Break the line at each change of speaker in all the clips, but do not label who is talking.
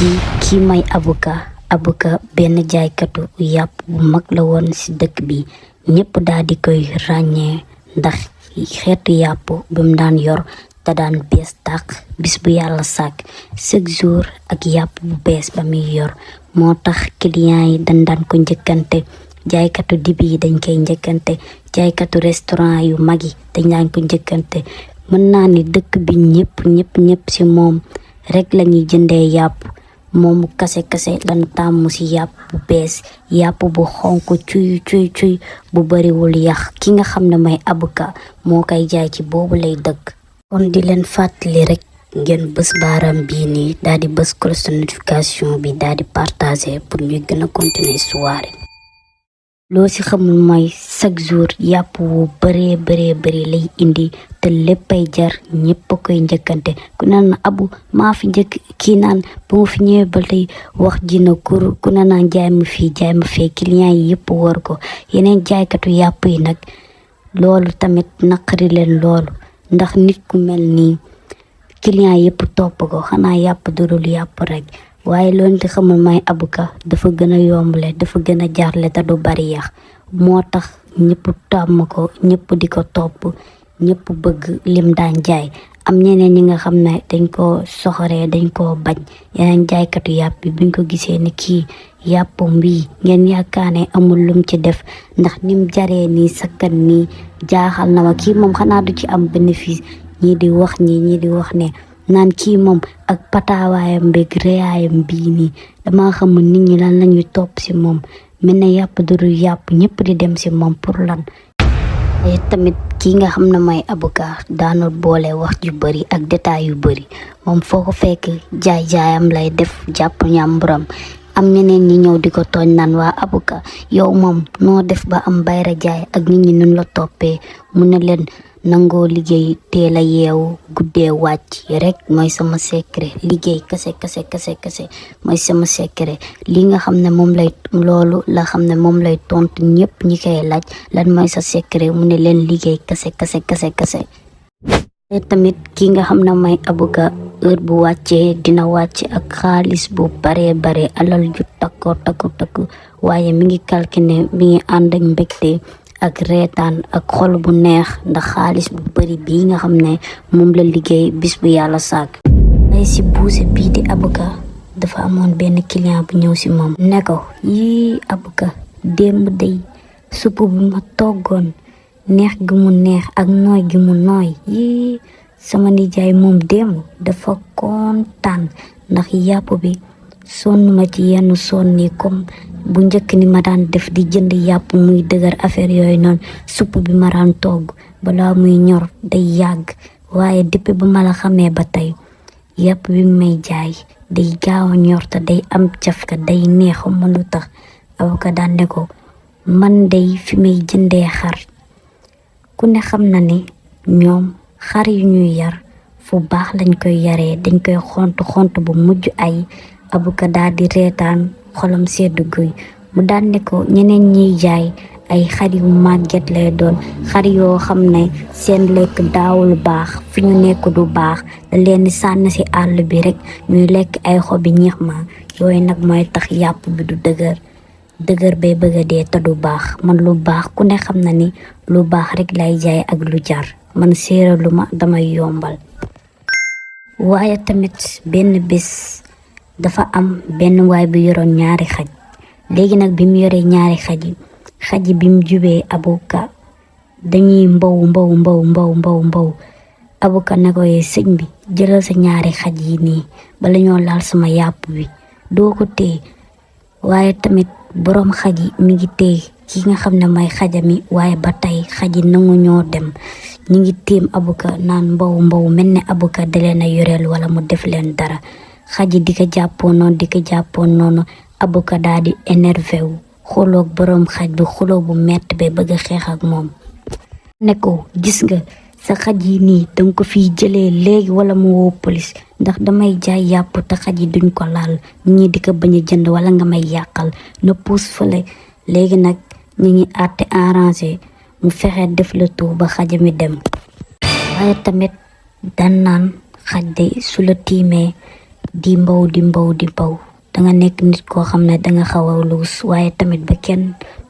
kii may Abuka benn jaaykatu yàpp bu mag la woon ci dëkk bi ñépp daal di koy ràññee ndax xeetu yàpp bi mu daan yor te daan bees tàq bis bu yàlla sàkk chaque jour ak yàpp bu bees ba muy yor moo tax client yi dañ daan ko njëkkante jaaykatu dibi yi dañ koy njëkkante jaaykatu restaurant yu mag yi dañ daan ko njëkkante mën naa ni dëkk bi ñépp ci moom rek lañuy jëndee yàpp moomu kase dañ tàmm ci yàpp bu bees yàpp bu xonk cuy bu bariwul yax ki nga xam ne may Abuka moo koy jaay ci boobu lay dëkk kon di leen fàttali rek ngeen bës baaram bii nii daal di bës cloche de notification bi daal di partager pour ñu gën a continuer soirée loo ci xamul mooy chaque jour yàpp wu bëree lay indi te léppay jar ñépp a koy njëkkante ku naan Abu maa fi njëkk kii naan bu ma fi ñëwee ba tey wax ji na kur ku ne naan jaay ma fee client yi yëpp war ko yeneen jaaykatu yàpp yi nag loolu tamit naqari leen loolu ndax nit ku mel nii client yëpp topp ko xanaa yàpp dudul yàpp rek waaye loolu di xamul may Abuka dafa gën a yombale dafa gën a jaarle te du bari yax moo tax ñëpp tàmm ko ñëpp di ko topp ñëpp bëgg lim daan jaay am ñeneen ñi nga xam ne dañ ko soxoree dañ ko bañ yeneen jaaykatu yàpp bi buñ ko gisee ni kii yàppam bii ngeen yaakaar ne amul lum ci def ndax nim jaree nii sakkan nii jaaxal na ma kii moom xanaa du ci am bénéfice ñii di wax ne naan kii moom ak pataawaayam beeg réyaayam bii nii dama xamul nit ñi lan lañuy topp ci moom mel ne yàpp dudul yàpp ñëpp di dem ci moom pour lan ay tamit kii nga xam ne may Abuka daanul boole wax ju bari ak détail yu bari moom foo ko fekk jaayam lay def jàpp ñàmburam am ñeneen ñi ñëw di ko tooñ naan waa Abuka yow moom noo def ba am bayra jaay ak nit ñi nun la toppee mu ne leen nangoo liggéey teel a yeewu guddee wàcc rek mooy sama secret liggéey kase mooy sama secret li nga xam ne moom lay tontu ñëpp ñi koy laaj lan mooy sa secret mu ne leen liggéey kase te tamit ki nga xam ne may Abuka heure bu wàccee dina wàcc ak xaalis bu bare alal ju takku waaye mi ngi calculer mi ngi ànd ak mbégte ak reetaan ak xol bu neex ndax xaalis bu bari bii nga xam ne moom la liggéey bis bu yàlla sàkk ay si buuse bii di Abuka dafa amoon benn client bu ñëw si moom ne ko yii Abuka démb day supp bi ma toggoon neex gi mu neex ak nooy gi mu nooy yii sama nijaay moom démb dafa kontaan ndax yàpp bi sonn ma ci yenn sonni comme bu njëkk ni ma daan def di jënd yàpp muy dëgër affaire yooyu noonu supp bi ma daan togg balaa muy ñor day yàgg waaye depuis ba ma la xamee ba tey yàpp bi may jaay day gaaw a ñor te day am cafka day neex ma lu tax Abuka daan ne ko man day fi may jëndee xar ku ne xam na ne ñoom xar yu ñuy yar fu baax lañ koy yaree dañ koy xont bu mujj ay Abuka daal di reetaan xolam seddu guy mu daan ne ko ñeneen ñiy jaay ay xar yu màgget lay doon xar yoo xam ne seen lekk daawul baax fi ñu nekk du baax da leen di sànn ci àll bi rek ñuy lekk ay xobi ñeex ma yooyu nag mooy tax yàpp bi du dëgër bay bëgg a dee te du baax man lu baax ku ne xam na ni lu baax rek lay jaay ak lu jar man séeralu ma damay yombal waaye tamit benn bés dafa am benn waay bu yoroon ñaari xaj léegi nag bi mu yoree ñaari xaj yi bi mu jubee Abuka dañuy mbow Abuka ne ko yee sëñ bi jëlal sa ñaari xaj yi nii bala ñoo laal sama yàpp bi doo ko téye waaye tamit boroom xaj yi mi ngi téye ki nga xam ne may xajami waaye ba tey xaj yi nangu ñoo dem ñi ngi téem Abuka naan mbow mel ne Abuka da leen a yoreel wala mu def leen dara xaj yi di ko jàppoon noonu Abuka daal di énervé wu xuloog boroom xaj bi xuloo bu metti ba bëgg a xeex ak moom ne ko gis nga sa xaj yi nii danga ko fiy jëlee léegi wala mu woo police ndax damay jaay yàpp te xaj yi duñ ko laal ñi di ko bañ a jënd wala nga may yàqal na puus fële léegi nag ñi ngi àtte arrangé mu fexe def la tout ba xaj mi dem waaye tamit dan naan xaj de su la tiimee di mbaw danga nekk nit koo xam ne danga xaw a luus waaye tamit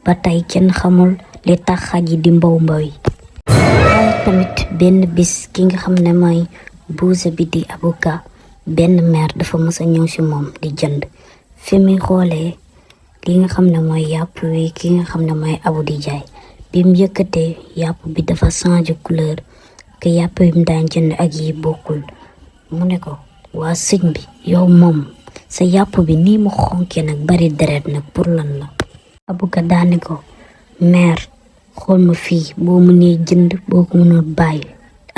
ba tey kenn xamul li tax xaj yi di mbaw yi waaye tamit benn bis ki nga xam ne mooy buuse bi di Abuka benn mère dafa mës a ñëw ci moom di jënd fi muy xoolee li nga xam ne mooy yàpp wi ki nga xam ne mooy Abu di jaay bi mu yëkkatee yàpp bi dafa changé couleur que yàpp yi mu daan jënd ak yi bokkul mu ne ko waa sëñ bi yow moom sa yàpp bi nii mu xonkee nag bari deret nag pour lan la Abuka daane ko mère xool ma fii boo mënee jënd boo ko mënul bàyyi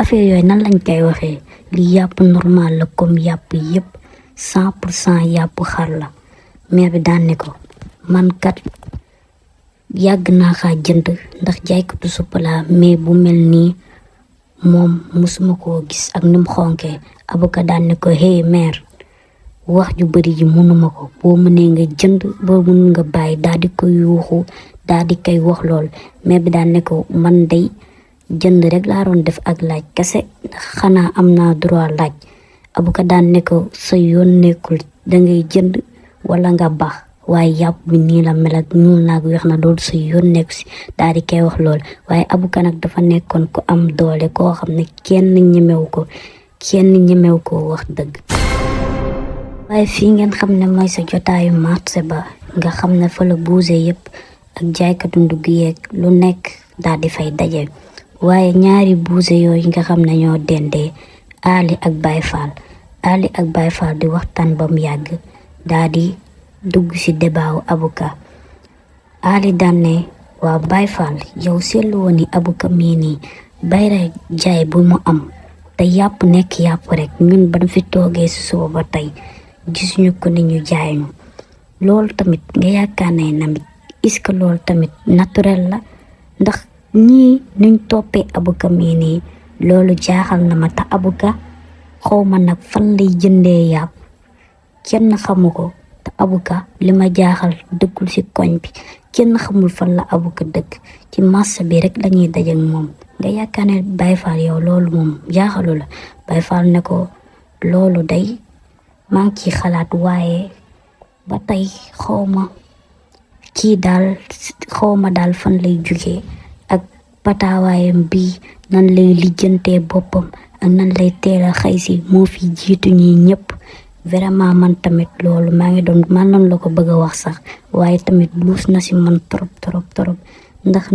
affaire yooyu nan lañ koy waxee li yàpp normal la comme yàpp yëpp 100% yàpp xar la mère bi daane ko man kat yàgg naa xaa jënd ndax jaaykatu supp laa mais bu mel nii moom musuma koo gis ak ni mu xonkee Abuka daane ko hey mère wax ju bari ji mënuma ko boo mënee nga jënd boo mënul nga bàyyi daal di ko yuuxu daal di koy wax lool mais bi daan ne ko man day jënd rek laa doon def ak laaj kese xanaa am naa droit laaj Abuka daan ne ko sa yoon nekkul dangay jënd wala nga baax waaye yàpp bi nii la mel ak ñuul naag weex na loolu sa yoon nekku si daal di koy wax lool waaye Abuka nag dafa nekkoon ko am doole koo xam ne kenn ñemew ko wax dëgg waaye fii ngeen xam ne mooy sa jotaayu marché ba nga xam ne fa la buuse yëpp ak jaaykatu ndugg yeeg lu nekk daal di fay daje waaye ñaari buuse yooyu nga xam ne ñoo dendee Ali ak Baye Fall di waxtaan ba mu yàgg daal di dugg ci debaawu Abuka Ali daan ne waa Baye Fall yow seetlu woon ni Abuka mii nii bayra jaay bu mu am te yàpp nekk yàpp rek ñun ba fi toogee ci suba ba tey gisuñu ko ni ñu jaay ñu loolu tamit nga yaakaar ne namit est-ce que loolu tamit naturel la ndax ñii nuñ toppee Abuka mii nii loolu jaaxal na ma te Abuka xawma nag fan lay jëndee yàpp kenn xamu ko te Abuka li ma jaaxal dëkkul ci koñ bi kenn xamul fan la Abuka dëkk ci marché bi rek lañuy daje moom nga yaakaar ne Baye Fall yow loolu moom jaaxalu la Baye Fall ne ko loolu day maa ngi ciy xalaat waaye ba tey xawma daal fan lay jugee ak pataawaayam bi nan lay lijjantee boppam ak nan lay teel a xëy si moo fi jiitu ñi ñëpp vraiment man tamit loolu man noonu la ko bëgg a wax sax waaye tamit luus na si man trop ndax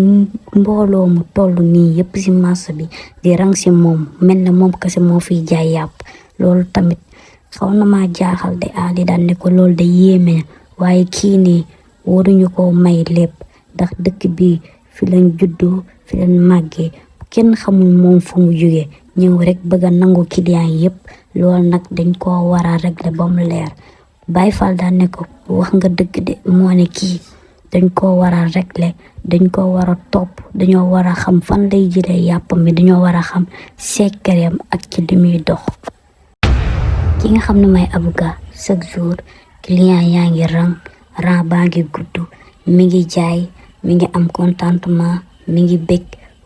mbooloo mu toll nii yëpp si marché bi di rang si moom mel na moom kese moo fiy jaay yàpp loolu tamit xaw na ma jaaxal de Ali daan ne ko loolu de yéeme waaye kii nii waruñu ko may lépp ndax dëkk bi fi lañ juddoo fi lañ màggee kenn xamul moom fu mu jógee ñëw rek bëgg a nangu client yëpp loolu nag dañ koo war a régler ba mu leer Baye Fall daan ne ko wax nga dëgg de moo ne kii dañ koo war a régler dañ ko war a topp dañoo war a xam fan lay jëlee yàppam mi dañoo war a xam sekkereem ak ci li muy dox ki nga xam ne mooy Abuka chaque jour client yaa ngi rang baa ngi gudd mi ngi jaay mi ngi am contentement mi ngi bég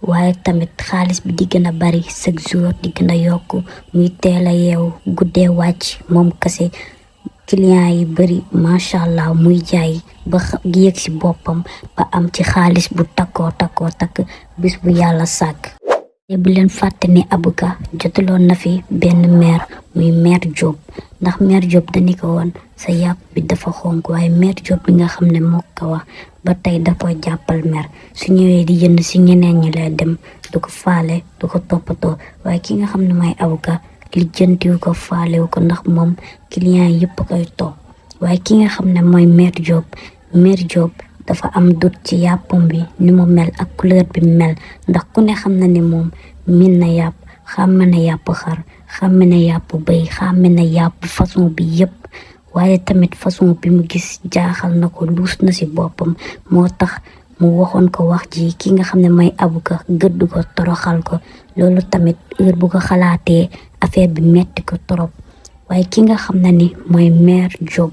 waaye tamit xaalis bi di gën a bari chaque jour di gën a yokku muy teel a yeew guddee wàcc moom kese client yi bari macha allah muy jaay ba yëg ci boppam ba am ci xaalis bu takk bis bu yàlla sàkk te bu leen fàtte ni Abuka jotaloon na fi benn mère muy mère Diop ndax mère Diop dañu ko woon sa yàpp bi dafa xonk waaye mère Diop bi nga xam ne moo ko wax ba tey da ko jàppal mère su ñëwee di jënd ci ñeneen ñi lay dem du ko faale du ko toppatoo waaye ki nga xam ne mooy Abuka li jëntiwu ko faalewu ko ndax moom client yëpp koy topp waaye ki nga xam ne mooy mère Diop dafa am dut ci yàppam bi ni mu mel ak couleur bi mel ndax ku ne xam na ni moom min na yàpp xàmme na yàpp xar xàmme na yàpp bëy xàmme na yàpp façon bi yëpp waaye tamit façon bi mu gis jaaxal na ko luus na ci boppam moo tax mu waxoon ko wax ji ki nga xam ne mooy Abuka gëdd ko toroxal ko loolu tamit heure bu ko xalaatee affaire bi metti ko trop waaye ki nga xam ne ni mooy mère Diop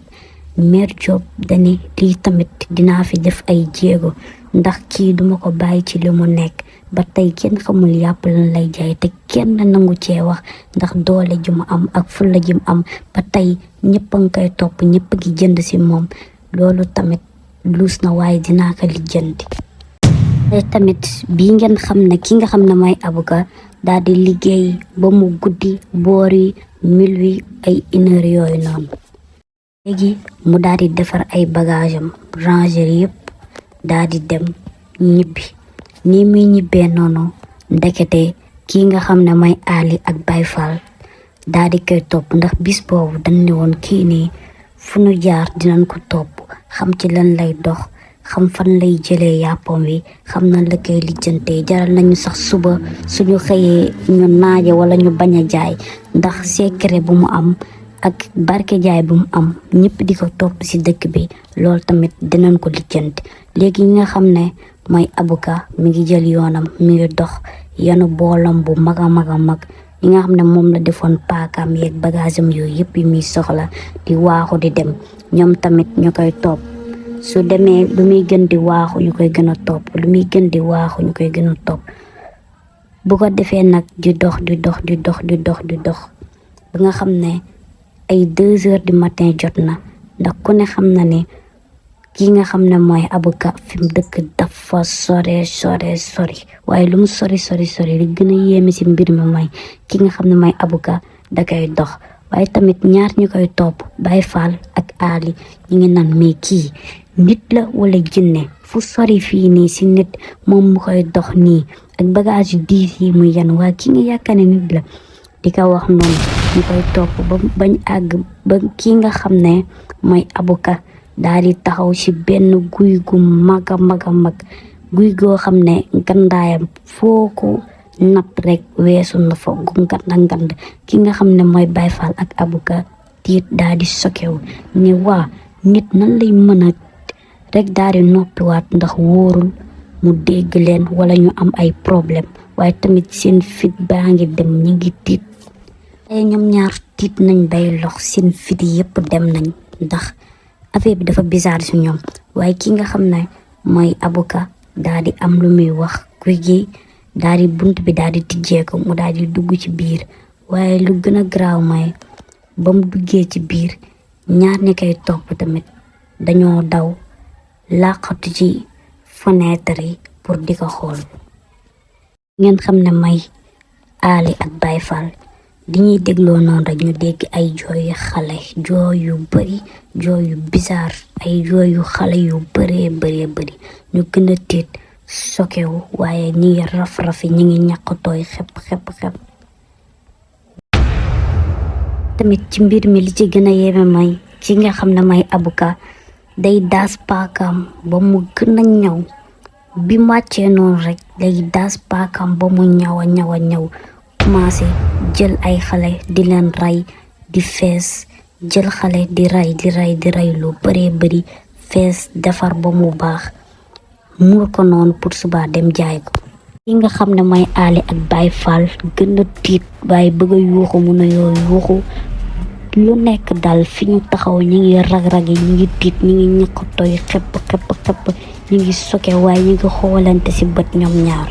Mère Diop dani lii tamit dinaa fi def ay jéego ndax kii duma ko bàyyi ci li mu nekk. Ba tey kenn xamul yàpp lan lay jaay te kenn nangu cee wax ndax doole ji mu am ak fulla ji mu am ba tey ñëpp a ngi koy topp ñëpp gi jënd si moom loolu tamit luus na waaye dinaa ko lijjanti. te tamit bii ngeen xam ne ki nga xam ne mooy Abouka daal di liggéey ba mu guddi boori minuit ay 1h yooyu noonu. léegi mu daal di defar ay bagage am ranger yëpp daal di dem ñibbi. ni muy ñibbee noonu ndekete kii nga xam ne mooy Ali ak Baye Fall daal di koy topp ndax bis boobu dañ ne woon kii nii fu nu jaar dinañ ko topp xam ci lan lay dox xam fan lay jëlee yàppam wi xam na la koy lijjantee jaral nañu sax suba suñu xëyee ñu naaje wala ñu bañ a jaay ndax secret bu mu am ak barke jaay bu mu am ñëpp di ko topp ci dëkk bi loolu tamit dinañ ko lijjanti. léegi ñi nga xam ne mooy Abouka mi ngi jël yoonam mi ngi dox yanu boolam bu mag a mag a mag yi nga xam ne moom la defoon paakaam yeeg bagage am yooyu yëpp yi muy soxla di waaxu di dem ñoom tamit ñu koy topp su demee lu muy gën di waaxu ñu koy gën a topp lu muy gën di waaxu ñu koy gën a topp bu ko defee nag di dox ba nga xam ne ay 2h du matin jot na ndax ku ne xam na ne ki nga xam ne mooy Abouka fi mu dëkk dafa sori waaye lu mu sori li gën a yéeme ci mbir mi mooy ki nga xam ne mooy Abouka da koy dox waaye tamit ñaar ñu koy topp Baye Fall ak Ali ñu ngi naan mais kii nit la wala jinne fu sori fii nii ci nit moom mu koy dox nii ak bagage yu diis yi muy yan waa ki nga yaakaar ne nit la di ko wax noonu ñu koy topp ba bañ àgg ba ki nga xam ne mooy Abouka daal di taxaw ci benn guy gu mag a mag guy goo xam ne gandaayam foo ko natt rek weesu na fa gu ngand ki nga xam ne mooy Baye Fall ak Abouka tiit daal di sokew ne waa nit nan lay mën a rek daal di noppiwaat ndax wóorul mu dégg leen wala ñu am ay problème waaye tamit seen fit baa ngi dem ñi ngi tiit ay ñoom ñaar tiit nañ bay lox seen fit yëpp dem nañ ndax affaire bi dafa bizarre ci ñoom waaye ki nga xam ne mooy Abouka daal di am lu muy wax guy gi daal di bunt bi daal di tijjeeku mu daal di dugg ci biir waaye lu gën a garaaw mooy ba mu duggee ci biir ñaar ñi koy topp tamit dañoo daw làqatu ci fenêtre yi pour di ko xool. ngeen xam ne may Ali ak Baye Fall di ñuy dégloo noonu rek ñu dégg ay jooyu xale jooy yu bari jooy yu bizarre ay jooy yu xale yu bëree bëri ñu gën a tiit sokewu waaye ñi ngi raf-rafi ñi ngi ñàkkatooy xepp tamit ci mbir mi li ci gën a yéeme may ki nga xam ne may Abouka day daas paakaam ba mu gën a ñaw bi màccee noonu rek day daas paakaam ba mu ñaw commencé jël ay xale di leen rey di fees jël xale di rey lu bëree bëri fees defar ba mu baax muur ko noonu pour suba dem jaay ko. ki nga xam ne mooy Ali ak Baye Fall gën a tiit waaye bëgg a yuuxu mun a yuuxu lu nekk dal fi ñu taxaw ñi ngi rag-rag yi ñi ngi tiit ñi ngi ñakkatooy xepp ñi ngi soke waaye ñi ngi xoolante ci bët ñoom ñaar.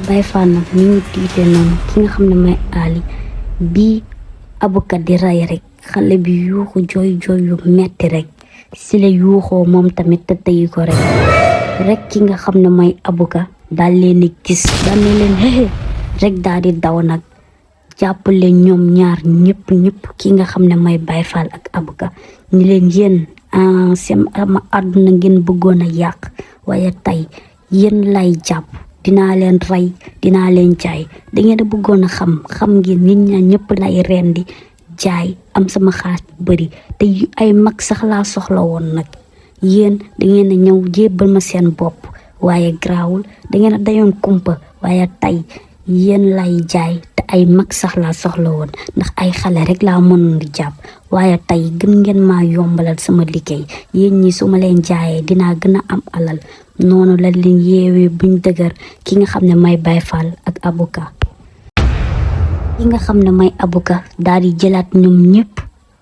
Baye Fall nag ni ñu tiite noonu ki nga xam ne mooy Ali bi Abouka di rey rek xale bi yuuxu jooy yu metti rek ci la yuuxoo moom tamit te tëyi ko rek ki nga xam ne mooy Abouka daal leen di gis daal ne leen rek daal di daw nag jàppale ñoom ñaar ñëpp ki nga xam ne mooy Baye Fall ak Abouka ni leen yéen seen ama àdduna ngeen bëggoon a yàq waaye tey yéen lay jàpp dinaa leen rey dinaa leen jaay da ngeen a bëggoon a xam ngeen nit ñaa ñëpp lay rendi jaay am sama xaas bu bari te ay mag sax laa soxla woon nag yéen da ngeen a ñëw jébbal ma seen bopp waaye garaawul da ngeen a dayoon kumpa waaye tey yéen lay jaay te ay mag sax laa soxla woon ndax ay xale rek laa mënoon di jàpp waaye tey gën ngeen maa yombalal sama liggéey yéen ñi su ma leen jaayee dinaa gën a am alal noonu la leen yeewee buñ dëgër ki nga xam ne may Baye Fall ak Abouka. ki nga xam ne may Abouka daal di jëlaat ñoom ñëpp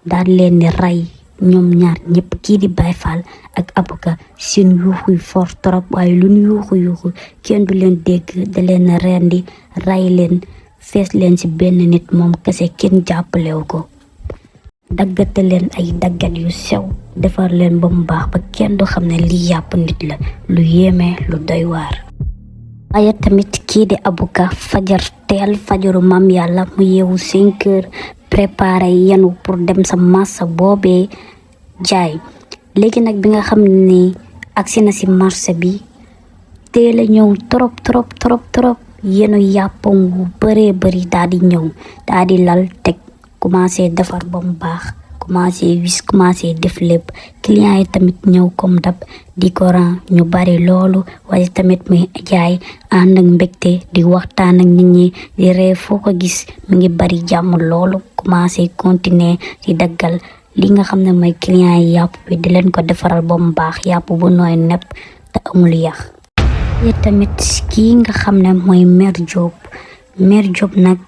daal leen di rey ñoom ñaar ñëpp kii di Baye Fall ak Abuka seen yuuxuy fort trop waaye lu ñu yuuxu kenn du leen dégg da leen rendi ray leen fees leen ci benn nit moom kese kenn jàppalew ko daggate leen ay daggat yu sew defar leen ba mu baax ba kenn du xam ne lii yàpp nit la lu yéeme lu doy waar. waaye tamit kii di Abuka fajaru maam yàlla mu yeewu 5 heures préparé yenu pour dem sa marché boobee jaay léegi nag bi nga xam ne agsi na ci marché bi teel a ñëw trop yenu yàppam wu bëree bëri daal di ñëw daal di lal teg commencé defar ba mu baax commencé wis commencé def lépp client yi tamit ñëw comme dab di ko ran ñu bari loolu waaye tamit muy jaay ànd ak mbégte di waxtaan ak nit ñi di ree foo ko gis mi ngi bari jàmm loolu commencé continuer di daggal li nga xam ne mooy client yi yàpp bi di leen ko defaral ba mu baax yàpp bu nooy nepp te amul yax te tamit kii nga xam ne mooy Mère Diop nag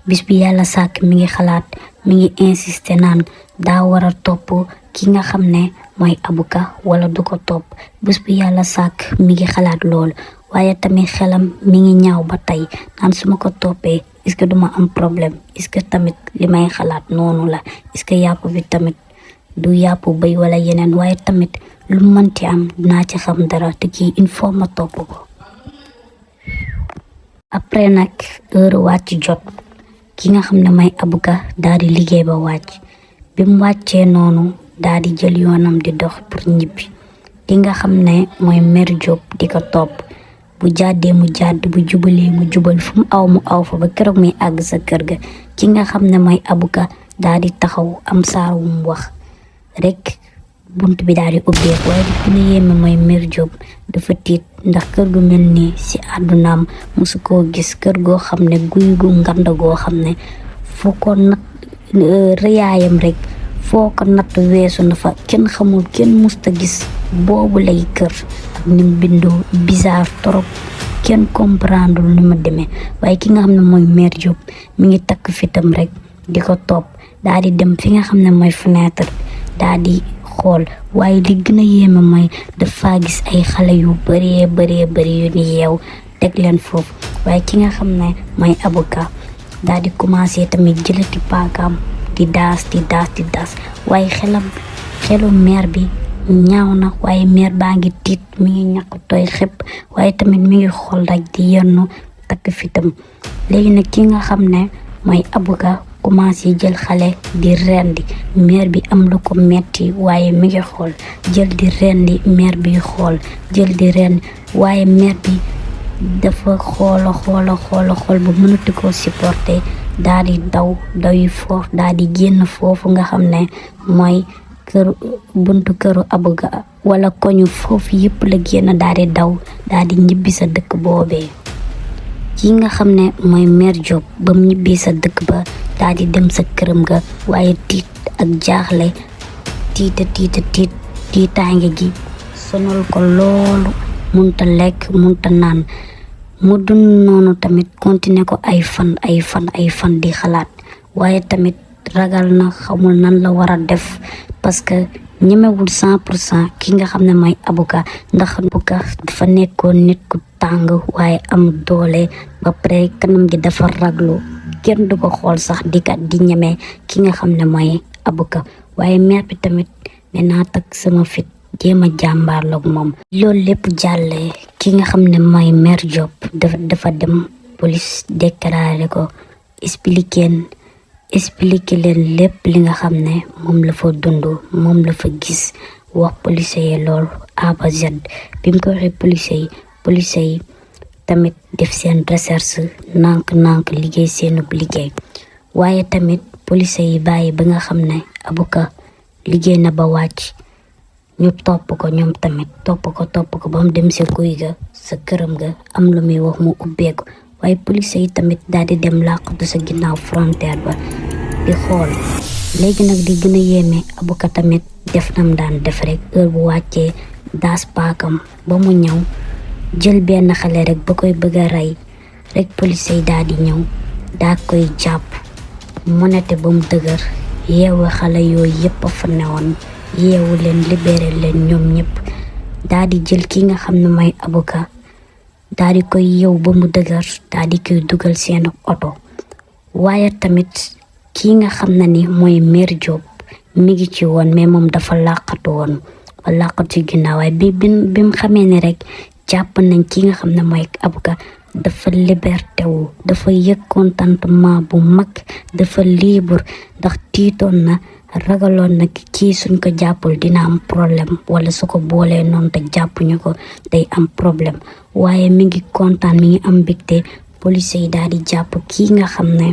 bis bi yàlla sàkk mi ngi xalaat mi ngi insister naan daa war a topp ki nga xam ne mooy Abuka wala du ko topp bis bi yàlla sàkk mi ngi xalaat lool waaye tamit xelam mi ngi ñaaw ba tey naan su ma ko toppee est-ce que duma am problème est-ce que tamit li may xalaat noonu la est-ce que yàpp bi tamit du yàpp bëy wala yeneen waaye tamit lu mënti am dinaa ci xam dara te kii il faut ma topp ko. après nag heure wàcc jot ki nga xam ne mooy Abuka daal di liggéey ba wàcc bi mu wàccee noonu daal di jël yoonam di dox pour ñibbi ki nga xam ne mooy Mère Diop di ko topp bu jàddee mu jàdd bu jubalee mu jubal fu mu aw fa ba keroog muy àgg sa kër ga ki nga xam ne mooy Abuka daal di taxaw am saar wu mu wax rek bunt bi daal di ubbeeku waaye di gën a yéeme mooy Mère Diop dafa tiit ndax kër gu mel nii ci àddunaam mosu koo gis kër goo xam ne guy gu ngand goo xam ne foo ko natt rëyaayam rek foo ko natt weesu na fa kenn xamul kenn musta gis boobu lay kër ak ni mu bindoo bizarre trop kenn comprendre lu ma demee waaye ki nga xam ne mooy Mère Diop mi ngi takk fitam rek di ko topp daal di dem fi nga xam ne mooy fenêtre daal di xool waaye li gën a yéeme mooy dafa gis ay xale yu bëree yu ni yeew teg leen foofu waaye ki nga xam ne mooy Abuka daal di commencé tamit jëlati paakaam di daas waaye xelu mère bi ñaaw na waaye mère baa ngi tiit mi ngi ñàkk tooy xëpp waaye tamit mi ngi xool rek di yennu takk fitam léegi nag ki nga xam ne mooy Abuka commencé jël xale di rendi mère bi am lu ko metti waaye mi ngi xool jël di rendi mère bi xool jël di rendi waaye mère bi dafa xoola ba mënatu ko supporter daal di daw yu foofu daal di génn foofu nga xam ne mooy buntu këru Abuka wala koñu foofu yëpp la génn daal di daw daal di ñibbi sa dëkk boobee ki nga xam ne mooy Mère Diop ba mu ñibbi sa dëkk ba daal di dem sa këram ga waaye tiit ak jaaxle tiitaange gi sonal ko loolu munta lekk munta naan mu dund noonu tamit continuer ko ay fan di xalaat waaye tamit ragal na xamul nan la war a def parce que ñemewul 100% ki nga xam ne mooy Abuka ndax Abuka dafa nekkoon nit ku tàng waaye am doole ba pare kanam gi dafa raglu kenn du ko xool sax di ñeme ki nga xam ne mooy Abuka waaye mère bi tamit ne naa takk sama fit jéem a jàmbaarloog moom loolu lépp jàllee ki nga xam ne mooy Mère Diop dafa dem police déclaré ko expliquer leen lépp li nga xam ne moom la fa dund moom la fa gis wax policier yi loolu A ba Z bi mu ko waxee policier yi tamit def seen recherche nànk liggéey seenub liggéey waaye tamit policier yi bàyyi ba nga xam ne Abuka liggéey na ba wàcc ñu topp ko ñoom tamit topp ko ba mu dem sa guy ga sa këram ga am lu muy wax mu ubbeeku waaye policier yi tamit daal di dem làqatu sa ginnaaw frontière ba di xool léegi nag di gën a yéeme Abuka tamit def nam daan def rek heure bu wàccee daas paakam ba mu ñëw jël benn xale rek ba koy bëgg a rey rek policier yi daal di ñëw daa koy jàpp monete ba mu dëgër yeewu xale yooyu yëpp a fa newoon yeewu leen libéré leen ñoom ñëpp daal di jël ki nga xam ne mooy Abuka daal di koy yeew ba mu dëgër daal di koy dugal seen oto. waaye tamit ki nga xam ne ni mooy Mère Diop mi ngi ci woon mais moom dafa làqatu woon ba làqatu ci ginnaaw waaye bi mu xamee ne rek jàpp nañ ki nga xam ne mooy Abuka dafa liberté wu dafa yëg contentement bu mag dafa libre ndax tiitoon na ragaloon na kii suñ ko jàppul dina am problème wala su ko boolee noonu te jàppuñu ko day am problème waaye mi ngi kontaan mi ngi am mbégte. police yi daal di jàpp kii nga xam ne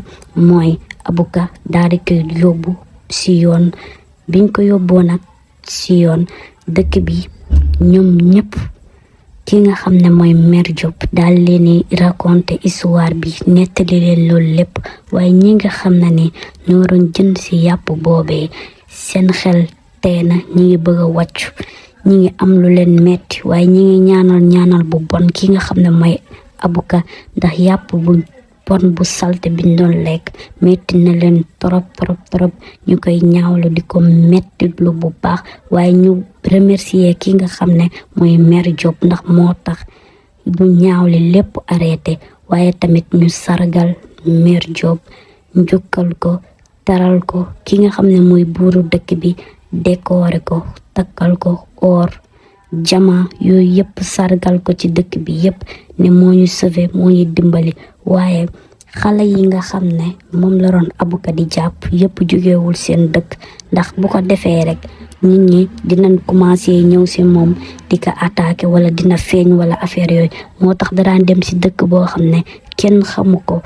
mooy Abuka daal di koy yóbbu si yoon biñ ko yóbboo nag si yoon dëkk bi ñoom ñëpp ki nga xam ne mooy Mère Diop daal leen di raconter histoire bi nettali leen loolu lépp waaye ñi nga xam ne ni ñoo waroon jënd si yàpp boobee seen xel tey na ñi ngi bëgg a wàccu ñi ngi am lu leen metti waaye ñi ngi ñaanal bu bon ki nga xam ne mooy Abuka ndax yàpp bu bon bu salte biñ doon lekk metti na leen trop ñu koy ñaawlu di ko metti lu bu baax waaye ñu remercier ki nga xam ne mooy Mère Diop ndax moo tax bu ñaawli lépp arrêté waaye tamit ñu sargal Mère Diop njukkal ko taral ko ki nga xam ne mooy buuru dëkk bi décoré ko takkal ko or jama yooyu yëpp sargal ko ci dëkk bi yëpp ne moo ñu sauvé moo ñu dimbali waaye xale yi nga xam ne moom la doon Abuka di jàpp yëpp jógewul seen dëkk ndax bu ko defee rek nit ñi dinañ commencé ñëw si moom di ko attaqué wala dina feeñ wala affaire yooyu moo tax daraan dem si dëkk boo xam ne kenn xamu ko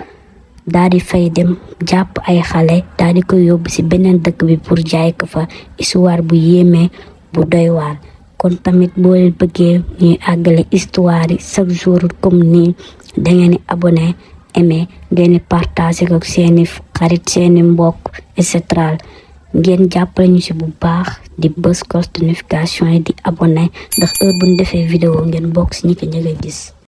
daal di fay dem jàpp ay xale daal di ko yóbbu si beneen dëkk bi pour jaay ko fa histoire bu yéeme bu doy waar. kon tamit boo leen bëggee ñuy àggale histoire yi chaque jour comme nii da ngeen di abonné aimé ngeen di partagé ko seeni xarit seeni mbokk et cetera ngeen jàppale ñu si bu baax di bës cloche de notification yi di abonné ndax heure bu ñu defee vidéo ngeen bokk si ñi ko njëkk a gis.